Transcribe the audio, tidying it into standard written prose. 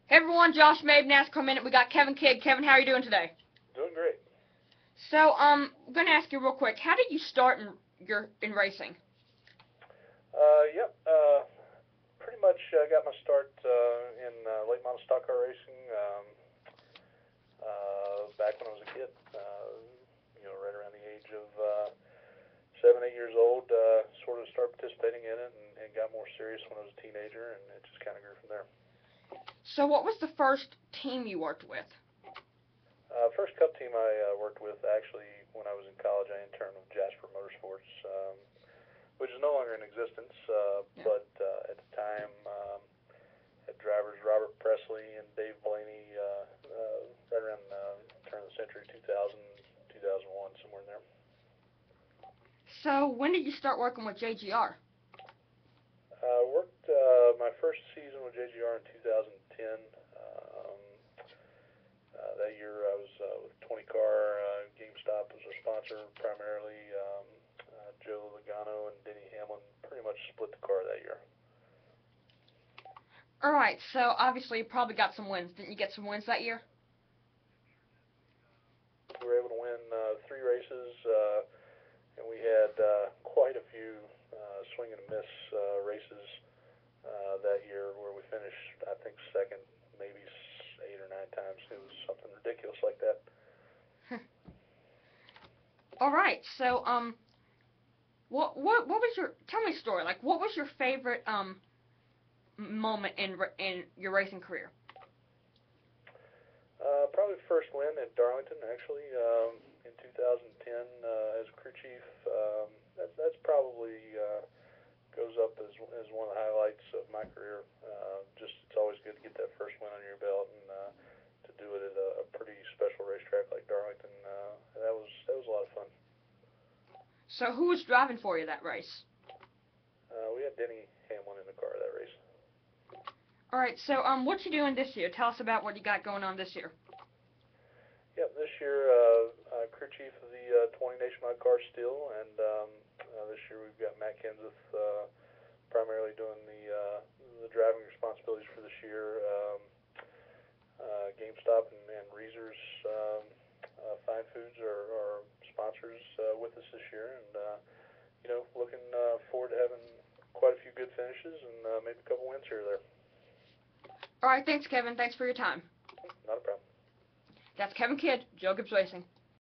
Hey everyone, Josh Mabe, NASCAR Minute. We got Kevin Kidd. Kevin, how are you doing today? Doing great. So, I'm gonna ask you real quick. How did you start in racing? Yep. Pretty much got my start in late model stock car racing back when I was a kid. Right around the age of 7, 8 years old. Sort of started participating in it and got more serious when I was a teenager, and it just kind of grew from there. So, what was the first team you worked with? First Cup team I worked with, actually, when I was in college, I interned with Jasper Motorsports, which is no longer in existence. Yeah. But at the time, had drivers Robert Presley and Dave Blaney, right around turn of the century, 2000, 2001, somewhere in there. So, when did you start working with JGR? Worked my first season with JGR in 2010. That year I was with 20 Car. GameStop was a sponsor primarily. Joe Logano and Denny Hamlin pretty much split the car that year. Alright, so obviously you probably got some wins. Didn't you get some wins that year? We were able to win 3 races, and we had quite a few swing and miss races that year where we finished, I think, second, maybe 8 or 9 times. It was something ridiculous like that. Alright, so, what was your, tell me a story, like, what was your favorite, moment in your racing career? Probably the first win at Darlington, actually, in 2010 as crew chief. That's probably goes up as one of the highlights of my career. Just it's always good to get that first win under your belt and to do it at a pretty special racetrack like Darlington. That was a lot of fun. So, who was driving for you that race? We had Denny Hamlin in the car that race. Alright, so, what you doing this year? Tell us about what you got going on this year. Yep, this year crew chief of the 20 Nationwide Car Still, and this year we've got Matt Kenseth primarily doing the driving responsibilities for this year. GameStop and Reezer's Fine Foods are sponsors with us this year, and looking forward to having quite a few good finishes and maybe a couple wins here or there. Alright, thanks Kevin. Thanks for your time. Not a problem. That's Kevin Kidd, Joe Gibbs Racing.